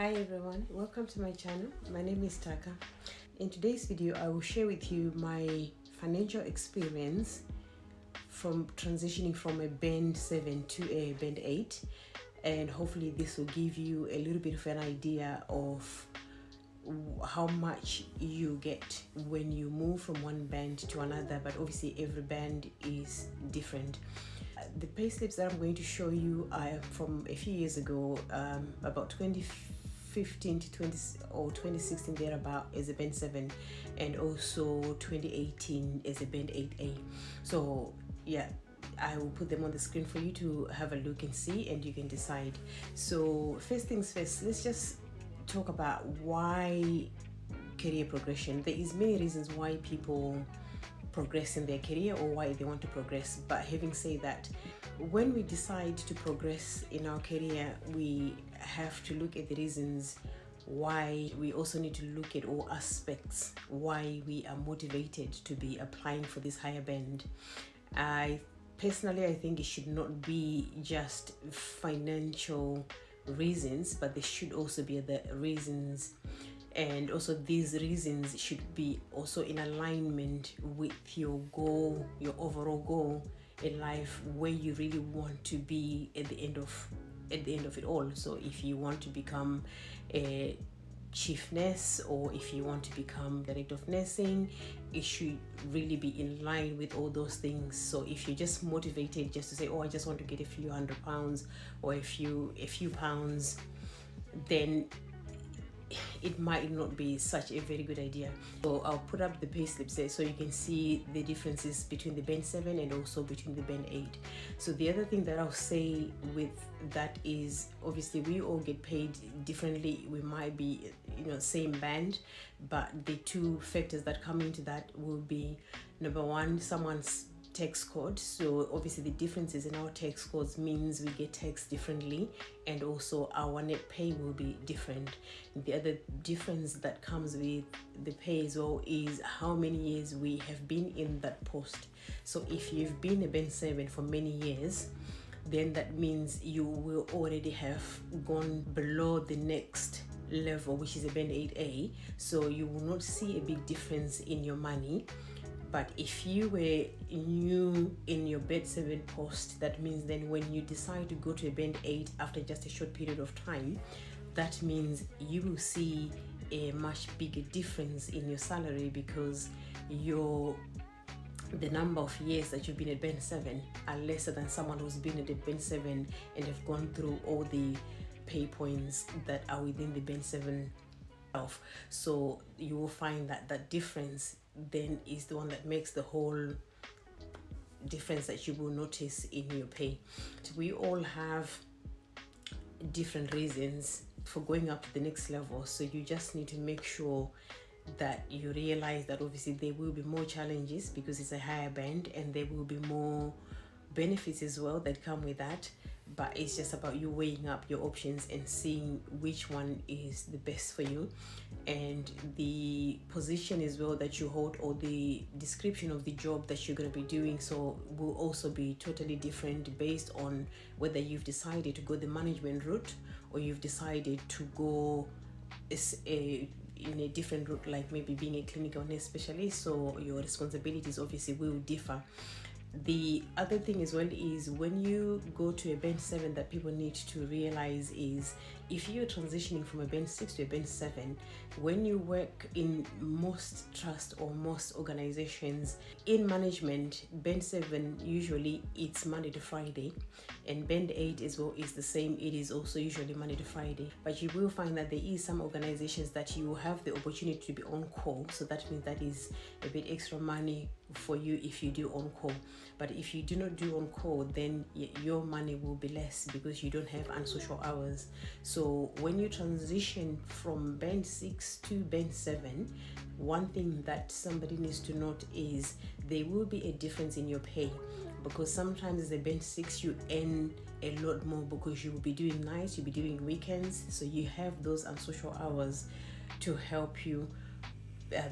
Hi everyone, welcome to my channel. My name is Taka. In today's video, I will share with you my financial experience from transitioning from a band 7 to a band 8, and hopefully this will give you a little bit of an idea of how much you get when you move from one band to another, but obviously every band is different. The pay slips that I'm going to show you are from a few years ago, about 2015 to 2016 thereabout as a band 7, and also 2018 as a band 8A. So yeah, I will put them on the screen for you to have a look and see, and you can decide. So first things first, let's just talk about why career progression. There is many reasons why people progress in their career or why they want to progress, but having said that, when we decide to progress in our career, we have to look at the reasons why. We also need to look at all aspects why we are motivated to be applying for this higher band. I think it should not be just financial reasons, but there should also be the reasons, and also these reasons should be also in alignment with your goal, your overall goal in life, where you really want to be at the end of it all. So if you want to become a chief nurse, or if you want to become director of nursing, it should really be in line with all those things. So if you're just motivated just to say, oh, I just want to get a few £100 or a few pounds, then it might not be such a very good idea. So I'll put up the pay slips there so you can see the differences between the band 7 and also between the band 8. So the other thing that I'll say with that is, obviously we all get paid differently. We might be, same band, but the two factors that come into that will be, number one, someone's tax code. So obviously the differences in our tax codes means we get taxed differently, and also our net pay will be different. The other difference that comes with the pay as well is how many years we have been in that post. So if you've been a band 7 for many years, then that means you will already have gone below the next level, which is a band 8A. So you will not see a big difference in your money. But if you were new in your band 7 post, that means then when you decide to go to a band 8 after just a short period of time, that means you will see a much bigger difference in your salary, because the number of years that you've been at band 7 are lesser than someone who's been at a band 7 and have gone through all the pay points that are within the band 7 of. So you will find that that difference then is the one that makes the whole difference that you will notice in your pay. We all have different reasons for going up to the next level, so you just need to make sure that you realize that obviously there will be more challenges because it's a higher band, and there will be more benefits as well that come with that. But it's just about you weighing up your options and seeing which one is the best for you. And the position as well that you hold, or the description of the job that you're going to be doing, so will also be totally different based on whether you've decided to go the management route or you've decided to go in a different route, like maybe being a clinical nurse specialist. So your responsibilities obviously will differ. The other thing as well is, when you go to a band 7, that people need to realize is, if you're transitioning from a band 6 to a band 7, when you work in most trust or most organizations in management, band 7 usually it's Monday to Friday, and band 8 as well is the same. It is also usually Monday to Friday, but you will find that there is some organizations that you have the opportunity to be on call. So that means that is a bit extra money for you if you do on call. But if you do not do on call, then your money will be less because you don't have unsocial hours. So when you transition from band 6 to band 7, one thing that somebody needs to note is there will be a difference in your pay, because sometimes as a band 6 you earn a lot more because you will be doing nights, you'll be doing weekends, so you have those unsocial hours to help you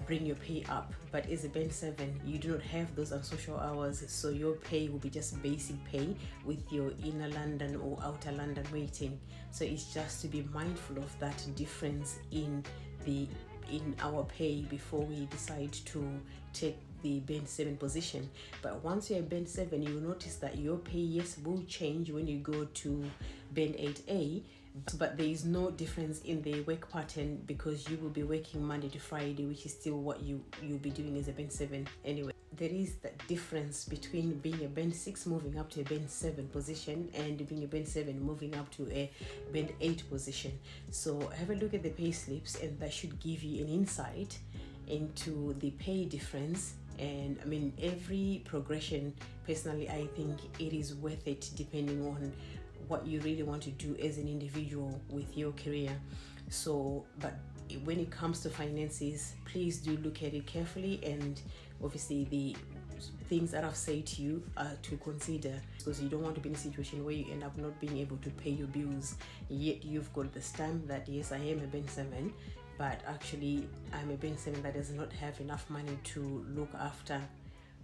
bring your pay up. But as a band 7, you do not have those unsocial hours, so your pay will be just basic pay with your inner London or outer London rating. So it's just to be mindful of that difference in our pay before we decide to take the band 7 position. But once you're band 7, you will notice that your pay, yes, will change when you go to band 8A, but there is no difference in the work pattern, because you will be working Monday to Friday, which is still what you'll be doing as a band 7 anyway. There is that difference between being a band 6 moving up to a band 7 position and being a band 7 moving up to a band 8 position. So have a look at the pay slips, and that should give you an insight into the pay difference. And I mean, every progression, personally, I think it is worth it depending on what you really want to do as an individual with your career. So, but when it comes to finances, please do look at it carefully, and obviously the things that I've said to you are to consider, because you don't want to be in a situation where you end up not being able to pay your bills, yet you've got the stamp that yes, I am a band 7, but actually I'm a band 7 that does not have enough money to look after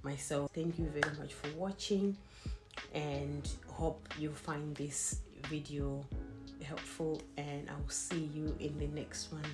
myself. Thank you very much for watching, and hope you find this video helpful, and I'll see you in the next one.